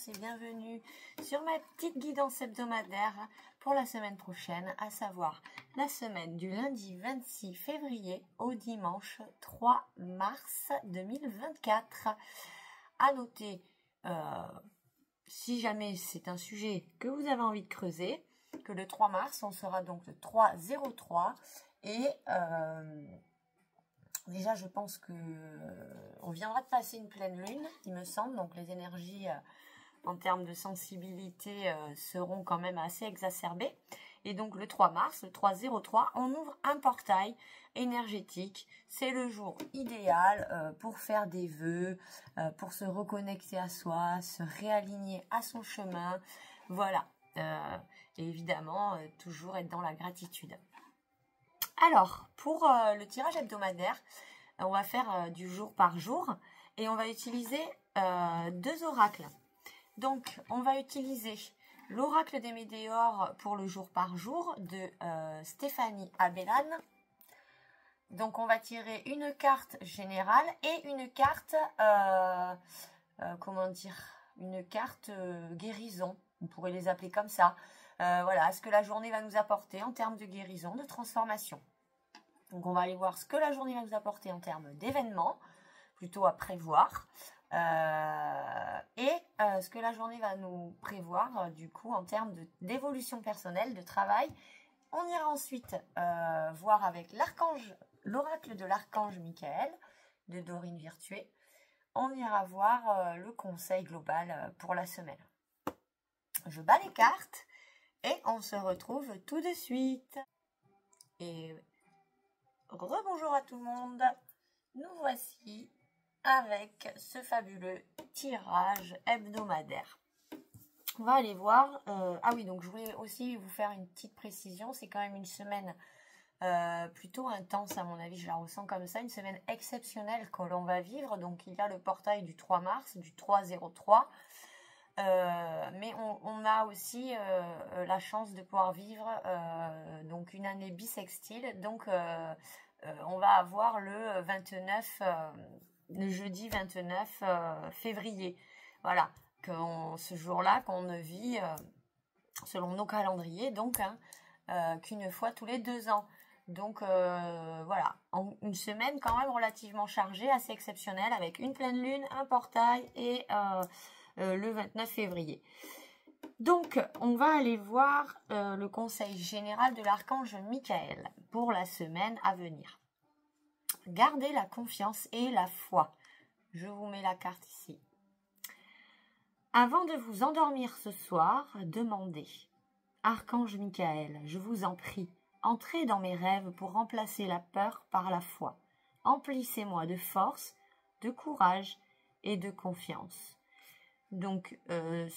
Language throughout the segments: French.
tous et bienvenue sur ma petite guidance hebdomadaire pour la semaine prochaine, à savoir la semaine du lundi 26 février au dimanche 3 mars 2024. À noter, si jamais c'est un sujet que vous avez envie de creuser, que le 3 mars, on sera donc le 3-0-3 et déjà, je pense que on viendra de passer une pleine lune, il me semble. Donc, les énergies en termes de sensibilité seront quand même assez exacerbées. Et donc, le 3 mars, le 3-0-3, on ouvre un portail énergétique. C'est le jour idéal pour faire des vœux, pour se reconnecter à soi, se réaligner à son chemin. Voilà. Et évidemment, toujours être dans la gratitude. Alors, pour le tirage hebdomadaire, on va faire du jour par jour et on va utiliser deux oracles. Donc, on va utiliser l'oracle des météores pour le jour par jour de Stéphanie Abellan. Donc, on va tirer une carte générale et une carte, une carte guérison. On pourrait les appeler comme ça. Voilà, ce que la journée va nous apporter en termes de guérison, de transformation. Donc, on va aller voir ce que la journée va nous apporter en termes d'événements, plutôt à prévoir, et ce que la journée va nous prévoir, du coup, en termes d'évolution personnelle, de travail. On ira ensuite voir avec l'oracle de l'archange Michael, de Dorine Virtué. On ira voir le conseil global pour la semaine. Je bats les cartes. Et on se retrouve tout de suite. Et rebonjour à tout le monde. Nous voici avec ce fabuleux tirage hebdomadaire. On va aller voir. Ah oui, donc je voulais aussi vous faire une petite précision. C'est quand même une semaine plutôt intense, à mon avis. Je la ressens comme ça. Une semaine exceptionnelle que l'on va vivre. Donc il y a le portail du 3 mars, du 3-0-3. Mais on a aussi la chance de pouvoir vivre donc une année bissextile. Donc on va avoir le 29 le jeudi 29 février. Voilà, ce jour-là qu'on ne vit selon nos calendriers, donc qu'une fois tous les 2 ans. Donc voilà, une semaine quand même relativement chargée, assez exceptionnelle, avec une pleine lune, un portail et le 29 février. Donc, on va aller voir le conseil général de l'archange Michael pour la semaine à venir. Gardez la confiance et la foi. Je vous mets la carte ici. Avant de vous endormir ce soir, demandez. Archange Michael, je vous en prie, entrez dans mes rêves pour remplacer la peur par la foi. Emplissez-moi de force, de courage et de confiance. Donc, de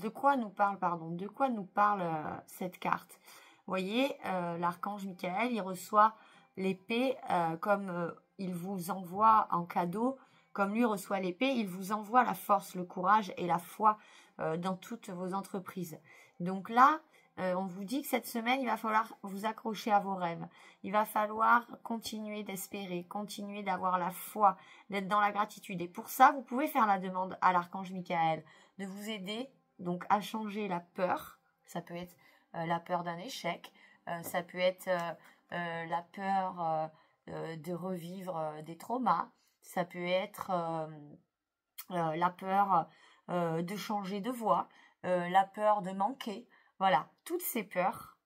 quoi nous parle cette carte? Vous voyez, l'archange Michael, il reçoit l'épée comme il vous envoie en cadeau, comme lui reçoit l'épée, il vous envoie la force, le courage et la foi dans toutes vos entreprises. Donc là, on vous dit que cette semaine, il va falloir vous accrocher à vos rêves. Il va falloir continuer d'espérer, continuer d'avoir la foi, d'être dans la gratitude. Et pour ça, vous pouvez faire la demande à l'archange Michael de vous aider donc à changer la peur. Ça peut être la peur d'un échec, ça peut être la peur de revivre des traumas, ça peut être la peur de changer de voie, la peur de manquer. Voilà, toutes ces peurs,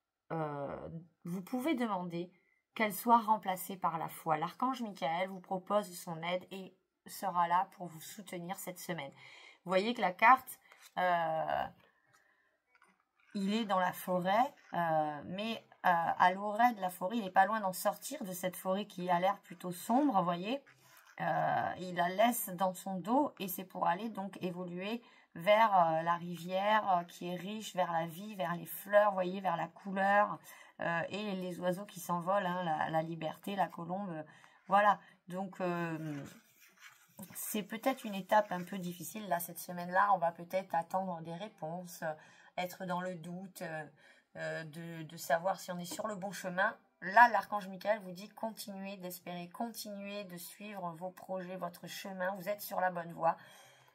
vous pouvez demander qu'elles soient remplacées par la foi. L'archange Michael vous propose son aide et sera là pour vous soutenir cette semaine. Vous voyez que la carte, il est dans la forêt, mais à l'orée de la forêt, il n'est pas loin d'en sortir de cette forêt qui a l'air plutôt sombre, vous voyez. Il la laisse dans son dos et c'est pour aller donc évoluer vers la rivière qui est riche, vers la vie, vers les fleurs, vous voyez, vers la couleur et les oiseaux qui s'envolent, hein, la liberté, la colombe, voilà. Donc c'est peut-être une étape un peu difficile là cette semaine-là. On va peut-être attendre des réponses, être dans le doute de savoir si on est sur le bon chemin. là, l'archange Michael vous dit continuez d'espérer, continuez de suivre vos projets, votre chemin. Vous êtes sur la bonne voie.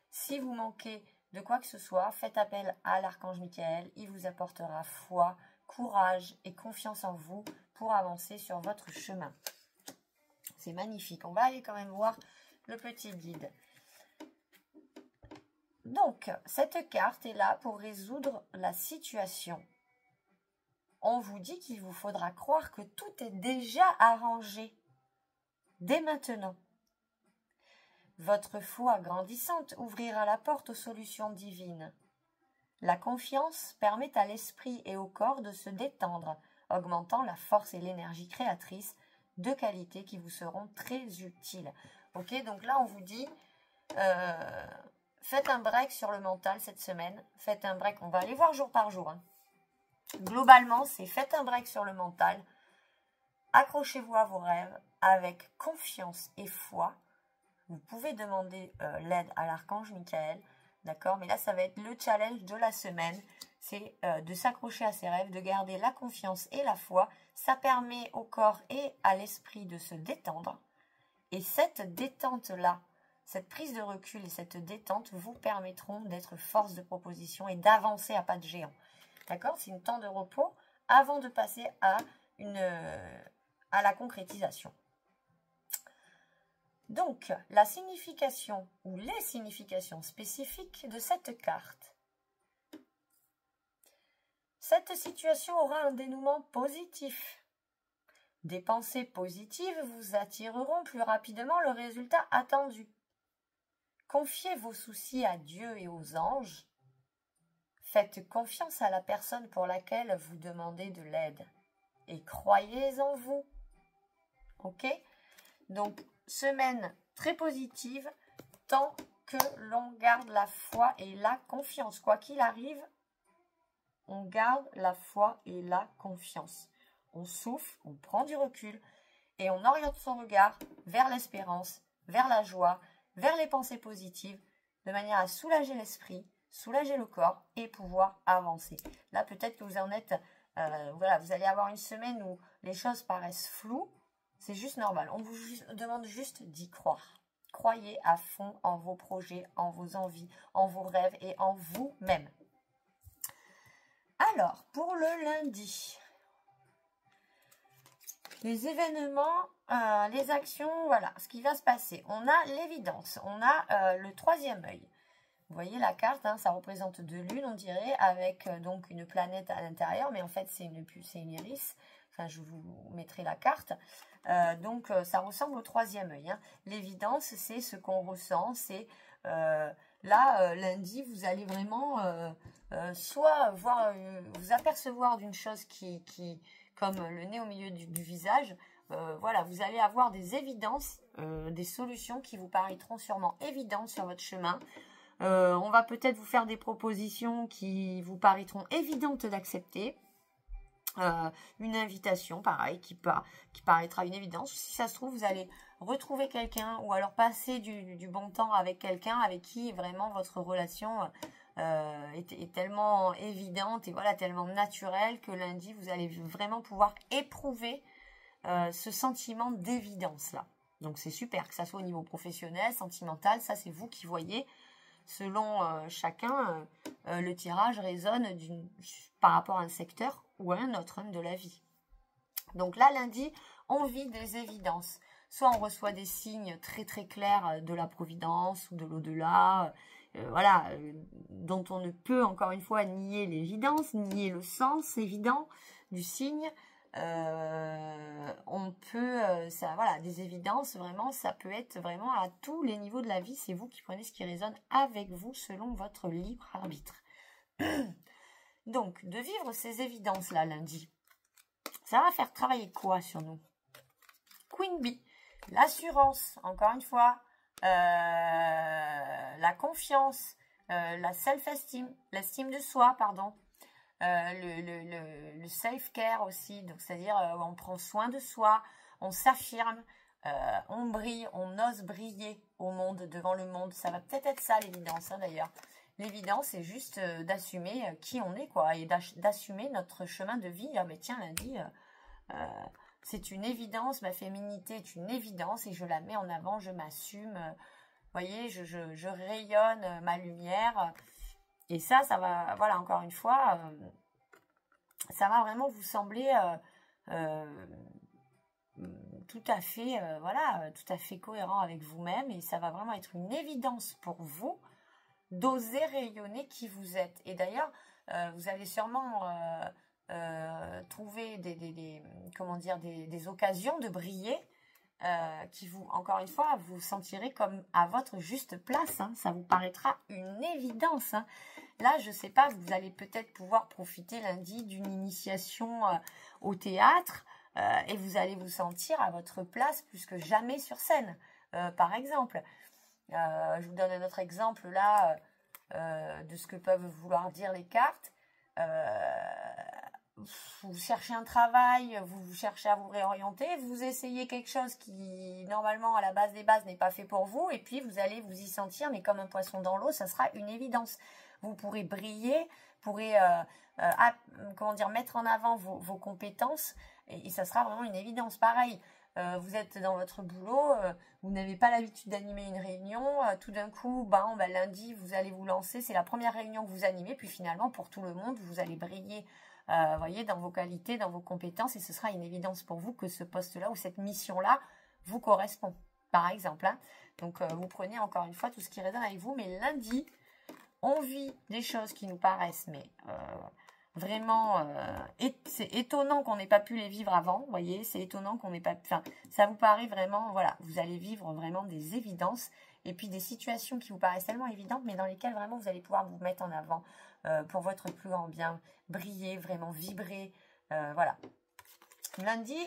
Si vous manquez de quoi que ce soit, faites appel à l'archange Michael. Il vous apportera foi, courage et confiance en vous pour avancer sur votre chemin. C'est magnifique. On va aller quand même voir le petit guide. Donc, cette carte est là pour résoudre la situation. On vous dit qu'il vous faudra croire que tout est déjà arrangé dès maintenant. Votre foi grandissante ouvrira la porte aux solutions divines. La confiance permet à l'esprit et au corps de se détendre, augmentant la force et l'énergie créatrice, de qualité qui vous seront très utiles. Ok, donc là on vous dit, faites un break sur le mental cette semaine. Faites un break, on va aller voir jour par jour. Hein. Globalement, c'est faites un break sur le mental. Accrochez-vous à vos rêves avec confiance et foi. Vous pouvez demander l'aide à l'archange Michael, d'accord? Mais là, ça va être le challenge de la semaine. C'est de s'accrocher à ses rêves, de garder la confiance et la foi. Ça permet au corps et à l'esprit de se détendre. Et cette détente-là, cette prise de recul et cette détente vous permettront d'être force de proposition et d'avancer à pas de géant. D'accord? C'est une temps de repos avant de passer à la concrétisation. Donc, la signification ou les significations spécifiques de cette carte. Cette situation aura un dénouement positif. Des pensées positives vous attireront plus rapidement le résultat attendu. Confiez vos soucis à Dieu et aux anges. Faites confiance à la personne pour laquelle vous demandez de l'aide. Et croyez en vous. Ok? Donc, semaine très positive, tant que l'on garde la foi et la confiance. Quoi qu'il arrive, on garde la foi et la confiance. On souffle, on prend du recul et on oriente son regard vers l'espérance, vers la joie, vers les pensées positives, de manière à soulager l'esprit, soulager le corps et pouvoir avancer. Là, peut-être que vous en êtes, voilà, vous allez avoir une semaine où les choses paraissent floues. C'est juste normal. On vous demande juste d'y croire. Croyez à fond en vos projets, en vos envies, en vos rêves et en vous-même. Alors, pour le lundi, les événements, les actions, voilà, ce qui va se passer. On a l'évidence, on a le troisième œil. Vous voyez la carte, hein, ça représente deux lunes, on dirait, avec donc une planète à l'intérieur, mais en fait, c'est une iris. Enfin, je vous mettrai la carte. Donc, ça ressemble au troisième œil. Hein. L'évidence, c'est ce qu'on ressent. C'est là, lundi, vous allez vraiment soit voir, vous apercevoir d'une chose qui, comme le nez au milieu du visage. Voilà, vous allez avoir des évidences, des solutions qui vous paraîtront sûrement évidentes sur votre chemin. On va peut-être vous faire des propositions qui vous paraîtront évidentes d'accepter. Une invitation, pareil, qui paraîtra une évidence. Si ça se trouve, vous allez retrouver quelqu'un ou alors passer du bon temps avec quelqu'un avec qui vraiment votre relation est tellement évidente et voilà, tellement naturelle que lundi, vous allez vraiment pouvoir éprouver ce sentiment d'évidence-là. Donc, c'est super, que ça soit au niveau professionnel, sentimental, ça, c'est vous qui voyez. Selon chacun, le tirage résonne par rapport à un secteur ou à un autre de la vie. Donc là, lundi, on vit des évidences. Soit on reçoit des signes très très clairs de la providence ou de l'au-delà, voilà, dont on ne peut encore une fois nier l'évidence, nier le sens évident du signe. On peut, ça, voilà, des évidences, vraiment, ça peut être vraiment à tous les niveaux de la vie. C'est vous qui prenez ce qui résonne avec vous selon votre libre arbitre. Donc, de vivre ces évidences-là lundi, ça va faire travailler quoi sur nous? Queen Bee, l'assurance, encore une fois, la confiance, la self-esteem, l'estime de soi, pardon. Le self-care aussi, donc c'est-à-dire on prend soin de soi, on s'affirme, on brille, on ose briller au monde, devant le monde. Ça va peut-être être ça l'évidence, hein, d'ailleurs. L'évidence, c'est juste d'assumer qui on est, quoi, et d'assumer notre chemin de vie. Ah mais tiens, lundi, C'est une évidence, ma féminité est une évidence et je la mets en avant, je m'assume. Vous voyez, je rayonne ma lumière. Et ça va, voilà, encore une fois, ça va vraiment vous sembler tout à fait, voilà, tout à fait cohérent avec vous-même. Et ça va vraiment être une évidence pour vous d'oser rayonner qui vous êtes. Et d'ailleurs, vous allez sûrement trouver des occasions de briller qui vous, encore une fois, vous sentirez comme à votre juste place. Hein. Ça vous paraîtra une évidence. Hein. Là, je ne sais pas, vous allez peut-être pouvoir profiter lundi d'une initiation au théâtre et vous allez vous sentir à votre place plus que jamais sur scène, par exemple. Je vous donne un autre exemple là de ce que peuvent vouloir dire les cartes. Vous cherchez un travail, vous cherchez à vous réorienter, vous essayez quelque chose qui, normalement, à la base des bases, n'est pas fait pour vous, et puis vous allez vous y sentir, mais comme un poisson dans l'eau, ça sera une évidence. Vous pourrez briller, pourrez mettre en avant vos compétences, et ça sera vraiment une évidence. Pareil, vous êtes dans votre boulot, vous n'avez pas l'habitude d'animer une réunion, tout d'un coup, lundi, vous allez vous lancer, c'est la première réunion que vous animez, puis finalement, pour tout le monde, vous allez briller. Voyez, dans vos qualités, dans vos compétences, et ce sera une évidence pour vous que ce poste-là ou cette mission-là vous correspond, par exemple. Hein. Donc, vous prenez encore une fois tout ce qui résonne avec vous, mais lundi, on vit des choses qui nous paraissent, mais vraiment, c'est étonnant qu'on n'ait pas pu les vivre avant, vous voyez, c'est étonnant qu'on n'ait pas, enfin, ça vous paraît vraiment, voilà, vous allez vivre vraiment des évidences, et puis des situations qui vous paraissent tellement évidentes, mais dans lesquelles vraiment vous allez pouvoir vous mettre en avant pour votre plus grand bien, briller, vraiment vibrer, voilà. Lundi,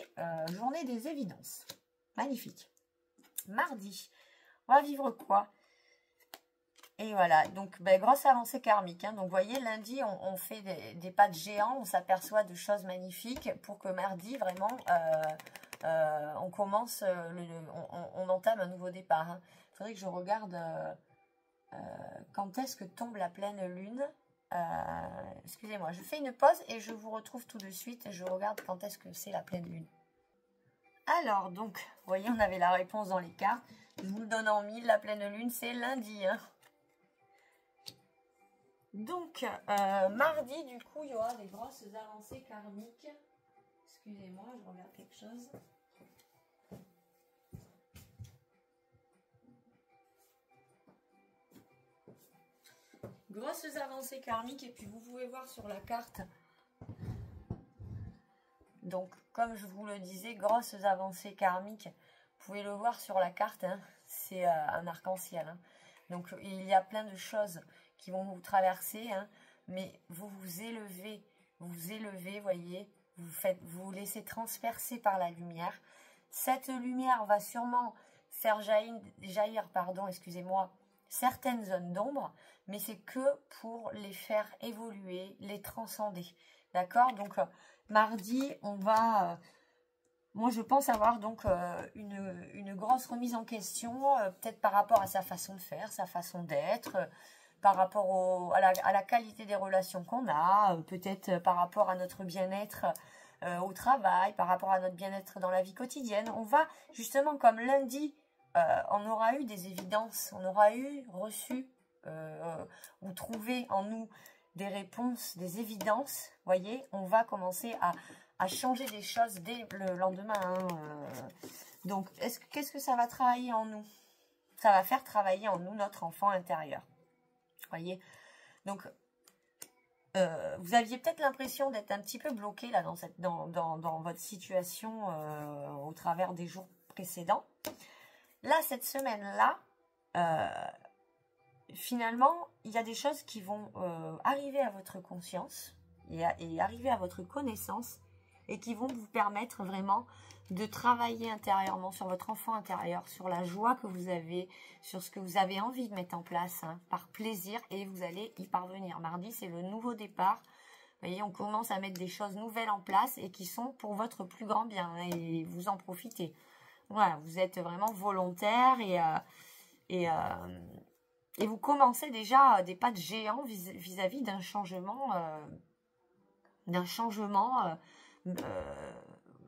journée des évidences, magnifique. Mardi, on va vivre quoi? Et voilà, donc grosse avancée karmique. Hein. Donc vous voyez, lundi, on fait des pas de géant, on s'aperçoit de choses magnifiques pour que mardi, vraiment, on commence, on entame un nouveau départ. Hein. Il faudrait que je regarde quand est-ce que tombe la pleine lune. Excusez-moi, je fais une pause et je vous retrouve tout de suite et je regarde quand est-ce que c'est la pleine lune. Alors, donc, vous voyez, on avait la réponse dans les cartes. Je vous le donne en mille, la pleine lune, c'est lundi. Hein. Donc, mardi, du coup, il y aura des grosses avancées karmiques. Excusez-moi, je regarde quelque chose. Grosses avancées karmiques, et puis vous pouvez voir sur la carte. Donc, comme je vous le disais, grosses avancées karmiques. Vous pouvez le voir sur la carte, hein, c'est un arc-en-ciel. Hein. Donc, il y a plein de choses qui vont vous traverser, hein, mais vous vous élevez, voyez, vous vous laissez transpercer par la lumière. Cette lumière va sûrement faire jaillir, excusez-moi, certaines zones d'ombre, mais c'est que pour les faire évoluer, les transcender. D'accord? Donc, mardi, on va... moi, je pense avoir donc une grosse remise en question, peut-être par rapport à sa façon de faire, sa façon d'être, par rapport à la qualité des relations qu'on a, peut-être par rapport à notre bien-être au travail, par rapport à notre bien-être dans la vie quotidienne. On va, justement, comme lundi, on aura eu des évidences, on aura reçu ou trouvé en nous des réponses, des évidences, voyez, on va commencer à changer des choses dès le lendemain. Hein. Donc, qu'est-ce que ça va travailler en nous? Ça va faire travailler en nous notre enfant intérieur. Voyez? Donc, vous aviez peut-être l'impression d'être un petit peu bloqué là dans votre situation au travers des jours précédents. Là, cette semaine-là, finalement, il y a des choses qui vont arriver à votre conscience et arriver à votre connaissance et qui vont vous permettre vraiment de travailler intérieurement sur votre enfant intérieur, sur la joie que vous avez, sur ce que vous avez envie de mettre en place, hein, par plaisir, et vous allez y parvenir. Mardi, c'est le nouveau départ. Vous voyez, on commence à mettre des choses nouvelles en place et qui sont pour votre plus grand bien, hein, et vous en profitez. Voilà, vous êtes vraiment volontaire et vous commencez déjà des pas de géant vis-à-vis d'un changement,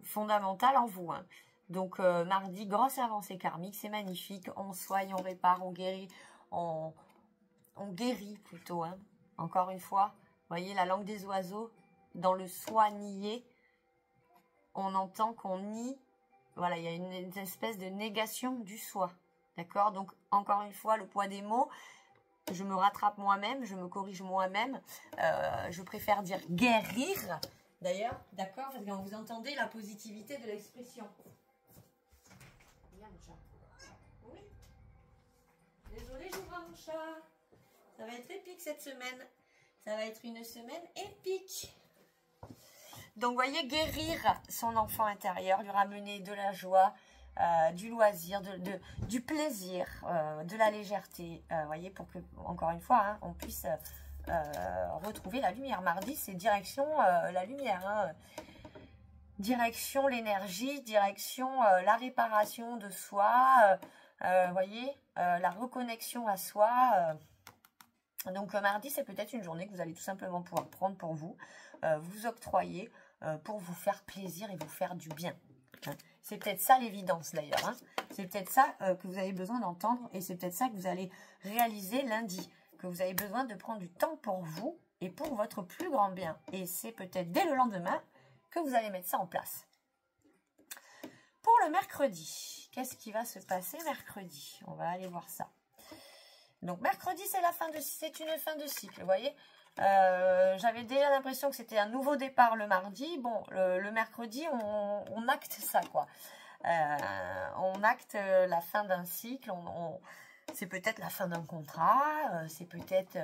fondamentale en vous. Hein. Donc, mardi, grosse avancée karmique, c'est magnifique. On soigne, on répare, on guérit, on guérit plutôt. Hein. Encore une fois, vous voyez la langue des oiseaux, dans le soigner, on entend qu'on nie. Voilà, il y a une espèce de négation du soi. D'accord? Donc, encore une fois, le poids des mots, je me rattrape moi-même, je me corrige moi-même. Je préfère dire guérir, d'ailleurs, d'accord? Parce que vous entendez la positivité de l'expression. Viens, mon chat. Oui. Désolée, j'ouvre à mon chat. Ça va être épique cette semaine. Ça va être une semaine épique. Donc, vous voyez, guérir son enfant intérieur, lui ramener de la joie, du loisir, du plaisir, de la légèreté, voyez, pour que, encore une fois, hein, on puisse retrouver la lumière. Mardi, c'est direction la lumière, hein. Direction l'énergie, direction la réparation de soi, voyez, la reconnexion à soi. Donc, mardi, c'est peut-être une journée que vous allez tout simplement pouvoir prendre pour vous, vous octroyer pour vous faire plaisir et vous faire du bien. C'est peut-être ça l'évidence d'ailleurs. Hein. C'est peut-être ça que vous avez besoin d'entendre et c'est peut-être ça que vous allez réaliser lundi. Que vous avez besoin de prendre du temps pour vous et pour votre plus grand bien. Et c'est peut-être dès le lendemain que vous allez mettre ça en place. Pour le mercredi, qu'est-ce qui va se passer mercredi? On va aller voir ça. Donc mercredi, c'est une fin de cycle, vous voyez. J'avais déjà l'impression que c'était un nouveau départ le mardi. Bon, le mercredi, on acte ça, quoi. On acte la fin d'un cycle. C'est peut-être la fin d'un contrat. C'est peut-être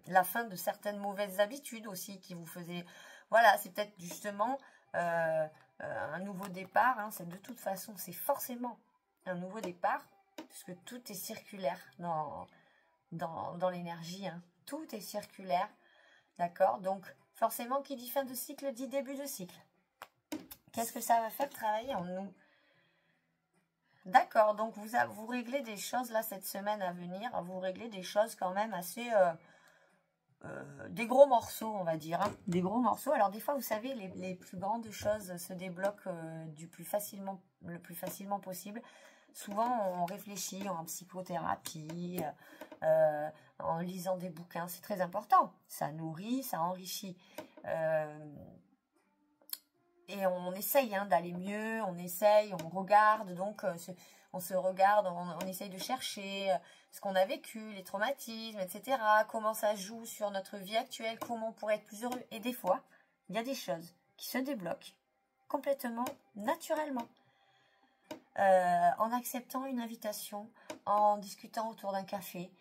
la fin de certaines mauvaises habitudes aussi qui vous faisaient... Voilà, c'est peut-être justement un nouveau départ. Hein. De toute façon, c'est forcément un nouveau départ puisque tout est circulaire dans l'énergie, hein. Tout est circulaire, d'accord? Donc, forcément, qui dit fin de cycle, dit début de cycle. Qu'est-ce que ça va faire travailler en nous? D'accord, donc vous réglez des choses, là, cette semaine à venir. Vous réglez des choses quand même assez... des gros morceaux, on va dire. Hein. Des gros morceaux. Alors, des fois, vous savez, les plus grandes choses se débloquent le plus facilement possible. Souvent, on réfléchit en psychothérapie, en lisant des bouquins. C'est très important. Ça nourrit, ça enrichit. Et on essaye hein, d'aller mieux, on essaye, on regarde. Donc, on se regarde, on essaye de chercher ce qu'on a vécu, les traumatismes, etc. Comment ça joue sur notre vie actuelle, comment on pourrait être plus heureux. Et des fois, il y a des choses qui se débloquent complètement naturellement. En acceptant une invitation, en discutant autour d'un café,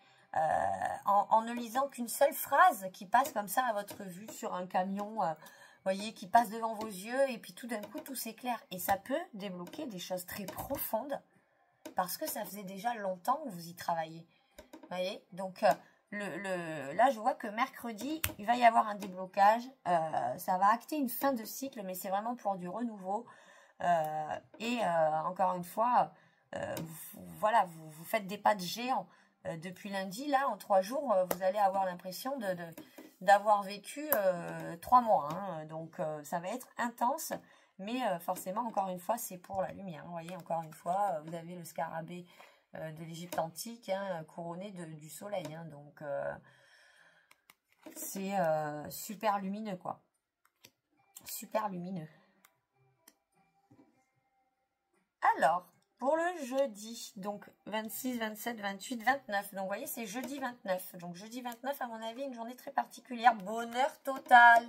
en ne lisant qu'une seule phrase qui passe comme ça à votre vue sur un camion, voyez, qui passe devant vos yeux et puis tout d'un coup tout s'éclaire. Et ça peut débloquer des choses très profondes parce que ça faisait déjà longtemps que vous y travaillez. Voyez, donc là je vois que mercredi il va y avoir un déblocage, ça va acter une fin de cycle, mais c'est vraiment pour du renouveau. Encore une fois, voilà, vous faites des pas de géant. Depuis lundi, là, en 3 jours, vous allez avoir l'impression d'avoir vécu 3 mois. Hein. Donc, ça va être intense. Mais forcément, encore une fois, c'est pour la lumière. Vous voyez, encore une fois, vous avez le scarabée de l'Égypte antique, hein, couronné du soleil. Hein. Donc, c'est super lumineux, quoi. Super lumineux. Alors, pour le jeudi, donc 26, 27, 28, 29. Donc, vous voyez, c'est jeudi 29. Donc, jeudi 29, à mon avis, une journée très particulière. Bonheur total.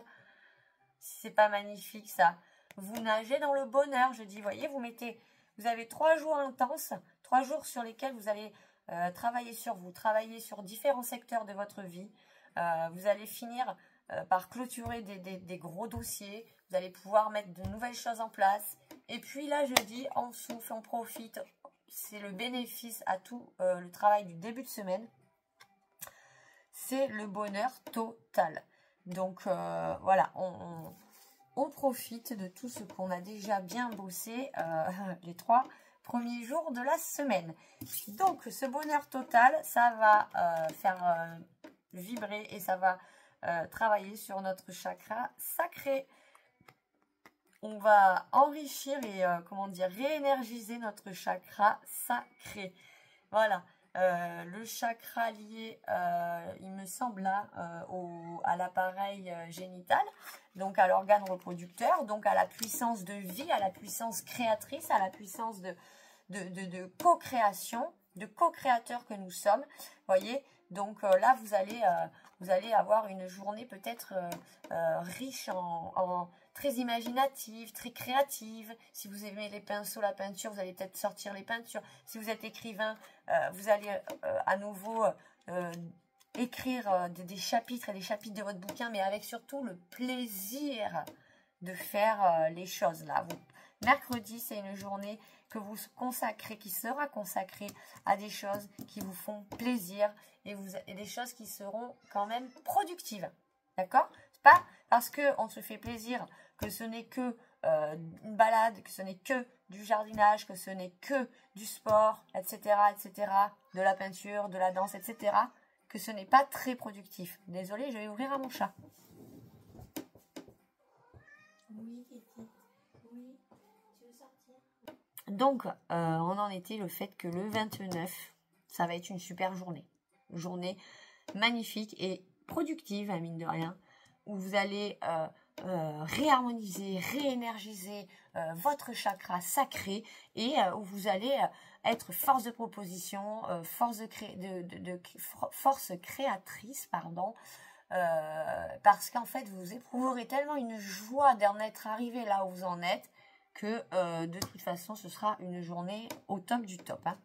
Si c'est pas magnifique, ça. Vous nagez dans le bonheur, jeudi. Vous voyez, vous avez 3 jours intenses. 3 jours sur lesquels vous allez travailler sur vous, travailler sur différents secteurs de votre vie. Vous allez finir par clôturer des gros dossiers. Vous allez pouvoir mettre de nouvelles choses en place. Et puis là, jeudi, on souffle, on profite. C'est le bénéfice à tout le travail du début de semaine. C'est le bonheur total. Donc, voilà, on profite de tout ce qu'on a déjà bien bossé les 3 premiers jours de la semaine. Donc, ce bonheur total, ça va faire vibrer et ça va travailler sur notre chakra sacré. on va enrichir et, comment dire, réénergiser notre chakra sacré. Voilà. Le chakra lié, il me semble, là, à l'appareil génital, donc à l'organe reproducteur, donc à la puissance de vie, à la puissance créatrice, à la puissance de co-création, de co-créateur que nous sommes. Voyez, donc là, vous allez avoir une journée peut-être riche en très imaginative, très créative. Si vous aimez les pinceaux, la peinture, vous allez peut-être sortir les peintures. Si vous êtes écrivain, vous allez à nouveau écrire des chapitres et des chapitres de votre bouquin, mais avec surtout le plaisir de faire les choses là. Mercredi, c'est une journée que vous consacrez, qui sera consacrée à des choses qui vous font plaisir et des choses qui seront quand même productives. D'accord? C'est pas parce qu'on se fait plaisir que ce n'est que une balade, que ce n'est que du jardinage, que ce n'est que du sport, etc., etc., de la peinture, de la danse, etc., que ce n'est pas très productif. Désolée, je vais ouvrir à mon chat. Oui, Titi. Oui, tu veux sortir? Donc, on en était le fait que le 29, ça va être une super journée. Journée magnifique et productive, hein, mine de rien, où vous allez réharmoniser, réénergiser votre chakra sacré et où vous allez être force de proposition, force créatrice, pardon, parce qu'en fait vous éprouverez tellement une joie d'en être arrivé là où vous en êtes que de toute façon ce sera une journée au top du top, hein.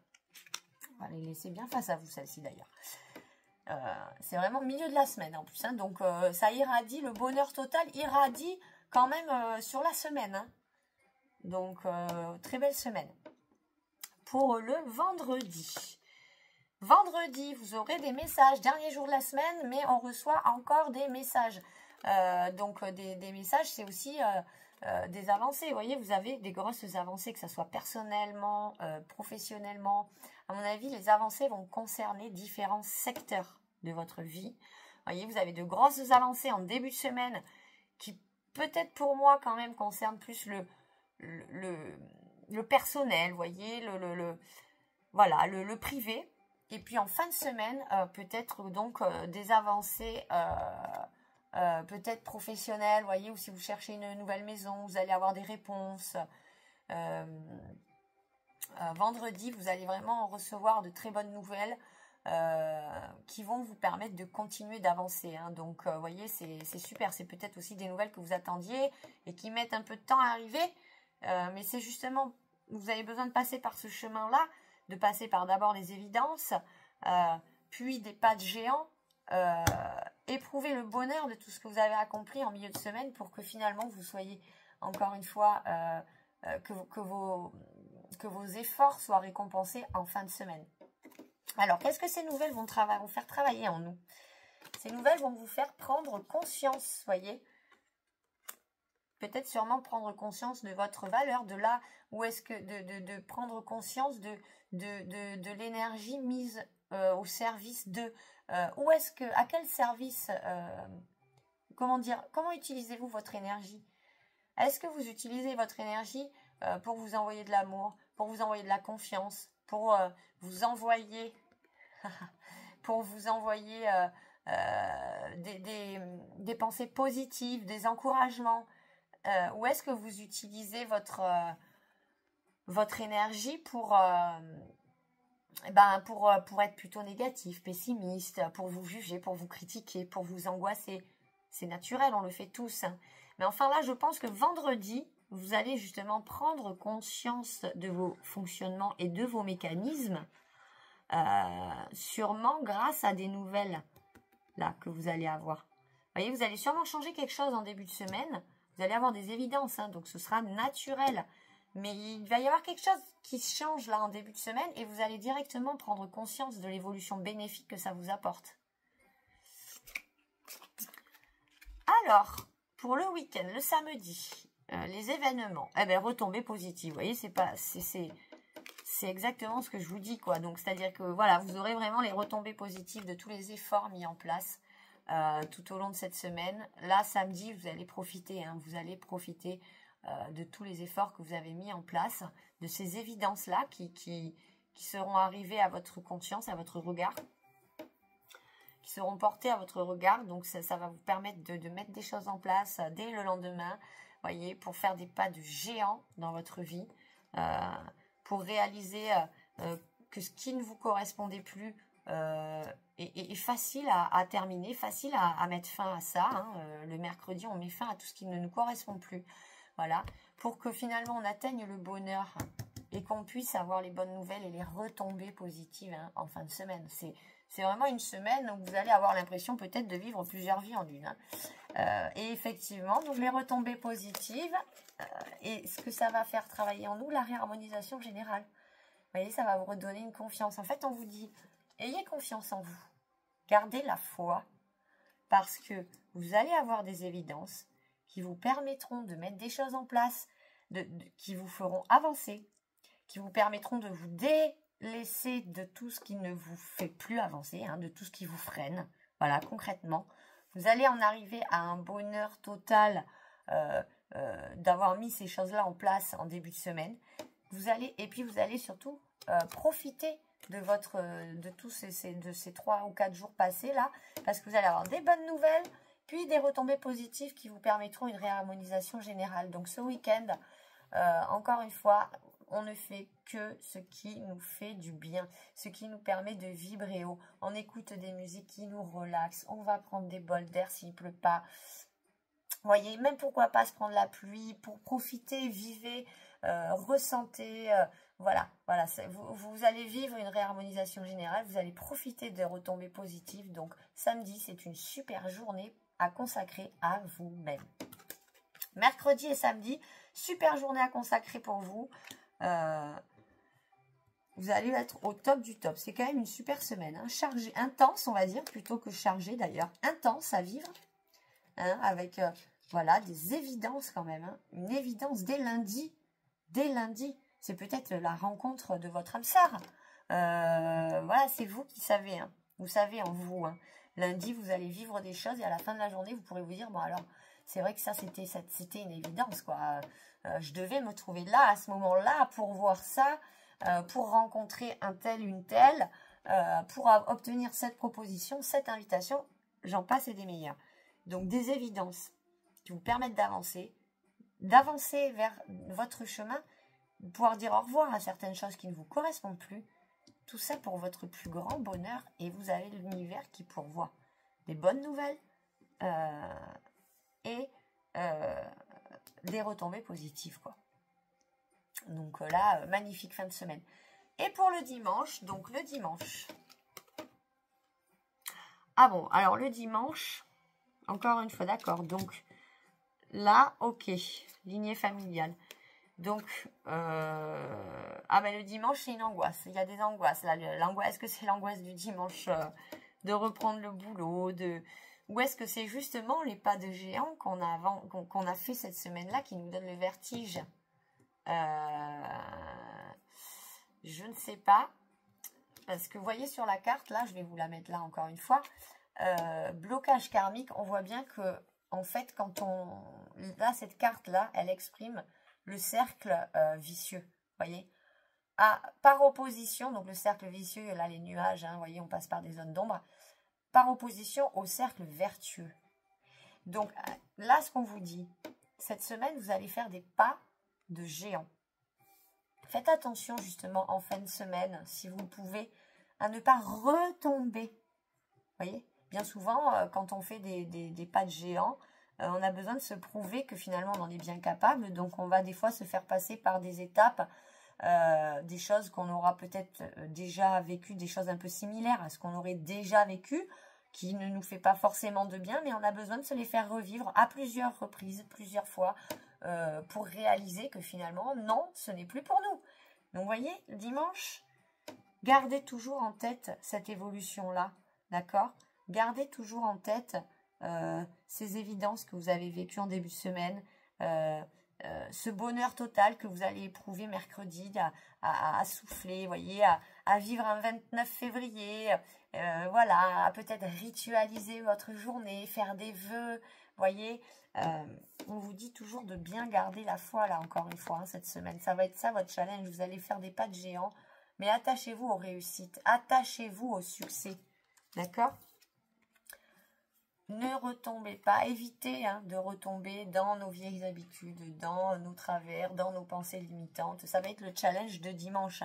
On va les laisser bien face à vous, celle-ci d'ailleurs. C'est vraiment au milieu de la semaine en plus, hein, donc ça irradie, le bonheur total irradie quand même sur la semaine, hein. Donc très belle semaine. Pour le vendredi. Vendredi, vous aurez des messages, dernier jour de la semaine, mais on reçoit encore des messages. Donc des messages, c'est aussi des avancées. Vous voyez, vous avez des grosses avancées, que ce soit personnellement, professionnellement. À mon avis, les avancées vont concerner différents secteurs de votre vie. Vous voyez, vous avez de grosses avancées en début de semaine qui, peut-être pour moi, quand même, concernent plus le personnel, vous voyez, voilà, le privé. Et puis en fin de semaine, peut-être donc des avancées peut-être professionnelles, vous voyez, ou si vous cherchez une nouvelle maison, vous allez avoir des réponses. Vendredi, vous allez vraiment recevoir de très bonnes nouvelles qui vont vous permettre de continuer d'avancer, hein. Donc, vous voyez, c'est super. C'est peut-être aussi des nouvelles que vous attendiez et qui mettent un peu de temps à arriver. Mais c'est justement, vous avez besoin de passer par ce chemin-là, de passer par d'abord les évidences, puis des pas de géant, éprouver le bonheur de tout ce que vous avez accompli en milieu de semaine pour que finalement vous soyez, encore une fois, que vos efforts soient récompensés en fin de semaine. Alors, qu'est-ce que ces nouvelles vont faire travailler en nous? Ces nouvelles vont vous faire prendre conscience, voyez. Peut-être sûrement prendre conscience de votre valeur, de là où est-ce que de prendre conscience de l'énergie mise au service de où est-ce que, à quel service, comment utilisez-vous votre énergie? Est-ce que vous utilisez votre énergie pour vous envoyer de l'amour, pour vous envoyer de la confiance, pour vous envoyer des pensées positives, des encouragements, ou est-ce que vous utilisez votre énergie pour être plutôt négatif, pessimiste, pour vous juger, pour vous critiquer, pour vous angoisser? C'est naturel, on le fait tous, hein. Mais enfin là, je pense que vendredi, vous allez justement prendre conscience de vos fonctionnements et de vos mécanismes, sûrement grâce à des nouvelles là que vous allez avoir. Vous voyez, vous allez sûrement changer quelque chose en début de semaine. Vous allez avoir des évidences, hein, donc ce sera naturel. Mais il va y avoir quelque chose qui change là en début de semaine et vous allez directement prendre conscience de l'évolution bénéfique que ça vous apporte. Alors, pour le week-end, le samedi, les événements, retombées positives. Vous voyez, c'est exactement ce que je vous dis, quoi. Donc, c'est-à-dire que voilà, vous aurez vraiment les retombées positives de tous les efforts mis en place tout au long de cette semaine. Là, samedi, vous allez profiter, hein, vous allez profiter de tous les efforts que vous avez mis en place, de ces évidences-là qui seront arrivées à votre conscience, à votre regard, qui seront portées à votre regard. Donc ça va vous permettre de mettre des choses en place dès le lendemain, voyez, pour faire des pas de géant dans votre vie, pour réaliser que ce qui ne vous correspondait plus est facile à terminer, facile à mettre fin à ça. Hein. Le mercredi, on met fin à tout ce qui ne nous correspond plus. Voilà, pour que finalement on atteigne le bonheur et qu'on puisse avoir les bonnes nouvelles et les retombées positives hein, en fin de semaine. C'est vraiment une semaine où vous allez avoir l'impression peut-être de vivre plusieurs vies en une. Hein. Et effectivement, donc les retombées positives et ce que ça va faire travailler en nous, la réharmonisation générale. Vous voyez, ça va vous redonner une confiance. En fait, on vous dit, ayez confiance en vous. Gardez la foi parce que vous allez avoir des évidences qui vous permettront de mettre des choses en place, qui vous feront avancer, qui vous permettront de vous délaisser de tout ce qui ne vous fait plus avancer, hein, de tout ce qui vous freine. Voilà, concrètement, vous allez en arriver à un bonheur total d'avoir mis ces choses-là en place en début de semaine. Et puis vous allez surtout profiter de tous ces 3 ou 4 jours passés là, parce que vous allez avoir des bonnes nouvelles, puis des retombées positives qui vous permettront une réharmonisation générale. Donc ce week-end, encore une fois, on ne fait que ce qui nous fait du bien, ce qui nous permet de vibrer haut. On écoute des musiques qui nous relaxent, on va prendre des bols d'air s'il ne pleut pas. Vous voyez, même pourquoi pas se prendre la pluie pour profiter, vivez, ressentez. Voilà, vous allez vivre une réharmonisation générale, vous allez profiter de retombées positives. Donc samedi, c'est une super journée à consacrer à vous-même. Mercredi et samedi, super journée à consacrer pour vous. Vous allez être au top du top. C'est quand même une super semaine. Hein. Chargée, intense, on va dire, plutôt que chargée d'ailleurs. Intense à vivre. Hein, avec, voilà, des évidences quand même. Hein. Une évidence dès lundi. Dès lundi. C'est peut-être la rencontre de votre âme sœur. Voilà, c'est vous qui savez. Hein. Vous savez en vous. Hein. Lundi, vous allez vivre des choses et à la fin de la journée, vous pourrez vous dire, bon alors, c'est vrai que ça, c'était une évidence, quoi. Je devais me trouver là, à ce moment-là, pour voir ça, pour rencontrer un tel, une telle, pour obtenir cette proposition, cette invitation, j'en passe et des meilleurs. Donc, des évidences qui vous permettent d'avancer vers votre chemin, de pouvoir dire au revoir à certaines choses qui ne vous correspondent plus. Tout ça pour votre plus grand bonheur et vous avez l'univers qui pourvoit des bonnes nouvelles et des retombées positives, quoi. Donc là, magnifique fin de semaine. Et pour le dimanche, donc le dimanche. Ah bon, alors le dimanche, encore une fois, d'accord. Donc là, ok, lignée familiale. Donc, le dimanche, c'est une angoisse. Il y a des angoisses. L'angoisse, est-ce que c'est l'angoisse du dimanche de reprendre le boulot ou est-ce que c'est justement les pas de géant qu'on a fait cette semaine-là qui nous donne le vertige? Je ne sais pas. Parce que vous voyez sur la carte, là, je vais vous la mettre là encore une fois. Blocage karmique, on voit bien que, en fait, là, cette carte-là, elle exprime le cercle vicieux, voyez, par opposition, donc le cercle vicieux, là les nuages, hein, voyez, on passe par des zones d'ombre, par opposition au cercle vertueux. Donc là, ce qu'on vous dit, cette semaine, vous allez faire des pas de géant. Faites attention justement en fin de semaine, si vous le pouvez, à ne pas retomber. Voyez, bien souvent, quand on fait des pas de géant, on a besoin de se prouver que finalement on en est bien capable. Donc on va des fois se faire passer par des étapes, des choses qu'on aura peut-être déjà vécues, des choses un peu similaires à ce qu'on aurait déjà vécu, qui ne nous fait pas forcément de bien, mais on a besoin de se les faire revivre à plusieurs reprises, plusieurs fois, pour réaliser que finalement, non, ce n'est plus pour nous. Donc vous voyez, dimanche, gardez toujours en tête cette évolution-là, d'accord? Gardez toujours en tête ces évidences que vous avez vécues en début de semaine, ce bonheur total que vous allez éprouver mercredi à souffler, voyez, à vivre un 29 février, voilà, à peut-être ritualiser votre journée, faire des vœux, voyez, on vous dit toujours de bien garder la foi, là, encore une fois, hein, cette semaine. Ça va être ça, votre challenge. Vous allez faire des pas de géant, mais attachez-vous aux réussites, attachez-vous au succès, d'accord? Ne retombez pas, évitez de retomber dans nos vieilles habitudes, dans nos travers, dans nos pensées limitantes. Ça va être le challenge de dimanche.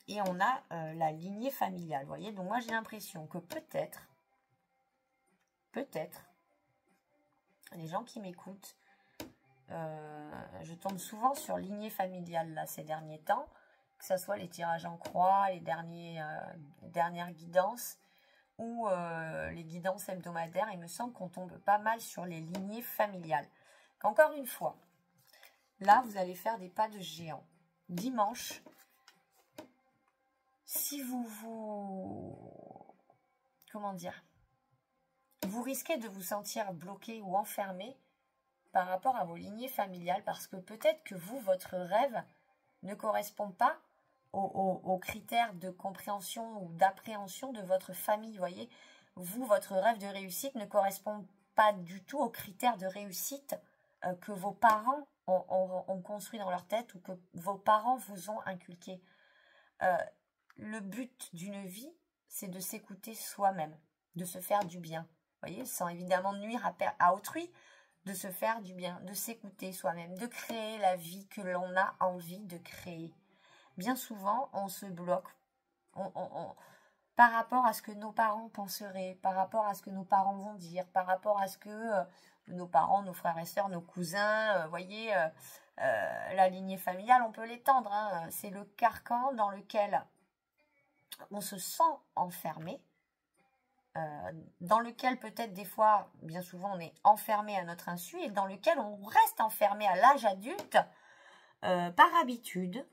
Et on a la lignée familiale, vous voyez. Donc moi j'ai l'impression que peut-être, les gens qui m'écoutent, je tombe souvent sur lignée familiale là ces derniers temps, que ce soit les tirages en croix, les dernières guidances, ou les guidances hebdomadaires. Il me semble qu'on tombe pas mal sur les lignées familiales. Encore une fois, là, vous allez faire des pas de géant. Dimanche, si comment dire, vous risquez de vous sentir bloqué ou enfermé par rapport à vos lignées familiales, parce que peut-être que vous, votre rêve ne correspond pas aux critères de compréhension ou d'appréhension de votre famille, vous voyez. Vous, votre rêve de réussite ne correspond pas du tout aux critères de réussite que vos parents ont construit dans leur tête ou que vos parents vous ont inculqué. Le but d'une vie, c'est de s'écouter soi-même, de se faire du bien, vous voyez, sans évidemment nuire à autrui, de se faire du bien, de s'écouter soi-même, de créer la vie que l'on a envie de créer. Bien souvent, on se bloque par rapport à ce que nos parents penseraient, par rapport à ce que nos parents vont dire, par rapport à ce que nos parents, nos frères et sœurs, nos cousins, voyez, la lignée familiale, on peut l'étendre. Hein, c'est le carcan dans lequel on se sent enfermé, dans lequel peut-être des fois, bien souvent, on est enfermé à notre insu et dans lequel on reste enfermé à l'âge adulte par habitude,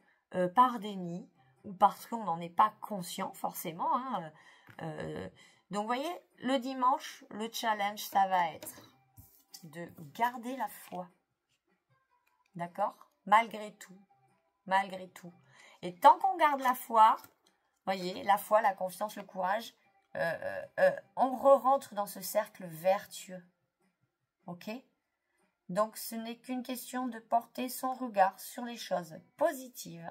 par déni ou parce qu'on n'en est pas conscient forcément. Hein. Donc, vous voyez, le dimanche, le challenge, ça va être de garder la foi. D'accord? Malgré tout. Malgré tout. Et tant qu'on garde la foi, vous voyez, la foi, la confiance, le courage, on re-rentre dans ce cercle vertueux. Ok? Donc, ce n'est qu'une question de porter son regard sur les choses positives.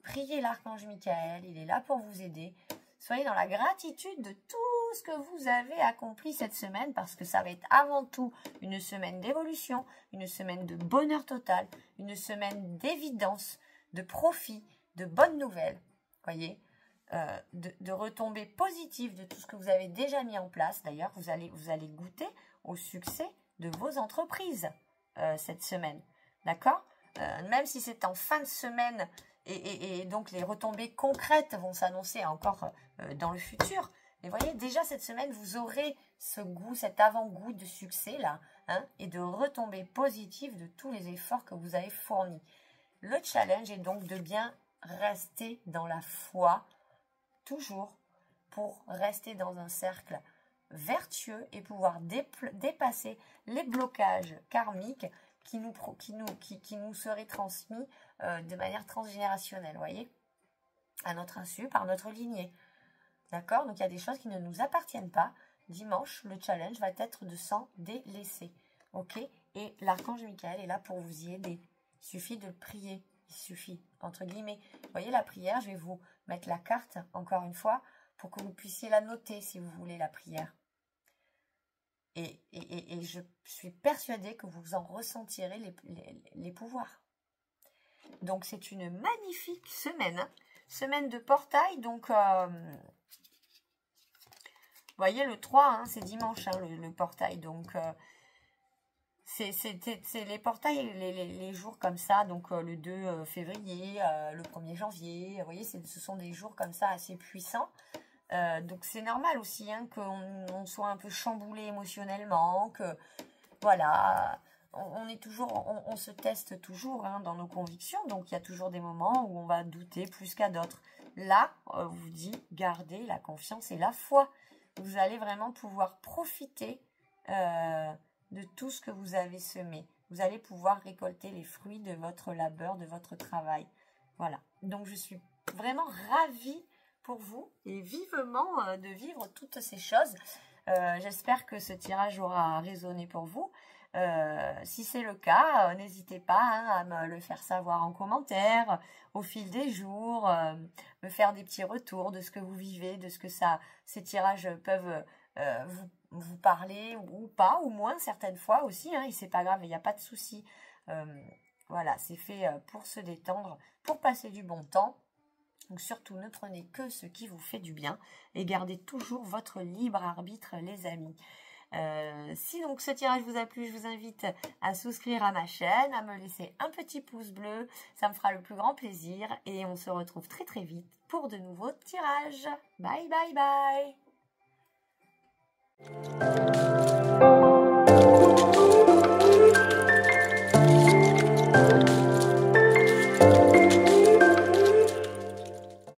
Priez l'archange Michael, il est là pour vous aider. Soyez dans la gratitude de tout ce que vous avez accompli cette semaine, parce que ça va être avant tout une semaine d'évolution, une semaine de bonheur total, une semaine d'évidence, de profit, de bonnes nouvelles. Voyez, de retombées positives de tout ce que vous avez déjà mis en place. D'ailleurs, vous allez goûter au succès de vos entreprises cette semaine. D'accord? Même si c'est en fin de semaine et donc les retombées concrètes vont s'annoncer encore dans le futur. Mais voyez, déjà cette semaine, vous aurez ce goût, cet avant-goût de succès là, hein, et de retombées positives de tous les efforts que vous avez fournis. Le challenge est donc de bien rester dans la foi, toujours, pour rester dans un cercle vertueux et pouvoir dépasser les blocages karmiques qui nous seraient transmis de manière transgénérationnelle, vous voyez, à notre insu, par notre lignée. D'accord? Donc, il y a des choses qui ne nous appartiennent pas. Dimanche, le challenge va être de s'en délaisser. Ok? Et l'archange Michael est là pour vous y aider. Il suffit de le prier. Il suffit, entre guillemets. Vous voyez, la prière, je vais vous mettre la carte, encore une fois, pour que vous puissiez la noter, si vous voulez, la prière. Et je suis persuadée que vous en ressentirez les pouvoirs. Donc, c'est une magnifique semaine. Hein, semaine de portail. Donc, vous voyez, le 3, hein, c'est dimanche, hein, le portail. Donc, c'est les portails, les jours comme ça. Donc, le 2 février, le 1er janvier. Vous voyez, ce sont des jours comme ça assez puissants. Donc c'est normal aussi hein, qu'on soit un peu chamboulé émotionnellement, que voilà, on est toujours, on se teste toujours hein, dans nos convictions, donc il y a toujours des moments où on va douter plus qu'à d'autres. Là, on vous dit, gardez la confiance et la foi. Vous allez vraiment pouvoir profiter de tout ce que vous avez semé. Vous allez pouvoir récolter les fruits de votre labeur, de votre travail. Voilà. Donc, je suis vraiment ravie pour vous et vivement de vivre toutes ces choses. J'espère que ce tirage aura résonné pour vous. Si c'est le cas, n'hésitez pas à me le faire savoir en commentaire au fil des jours, me faire des petits retours de ce que vous vivez, de ce que ces tirages peuvent vous parler ou pas, ou moins certaines fois aussi, hein, et c'est pas grave, il n'y a pas de souci. Voilà, c'est fait pour se détendre, pour passer du bon temps. Donc surtout, ne prenez que ce qui vous fait du bien et gardez toujours votre libre arbitre, les amis. Si donc ce tirage vous a plu, je vous invite à souscrire à ma chaîne, à me laisser un petit pouce bleu, ça me fera le plus grand plaisir et on se retrouve très très vite pour de nouveaux tirages. Bye bye bye.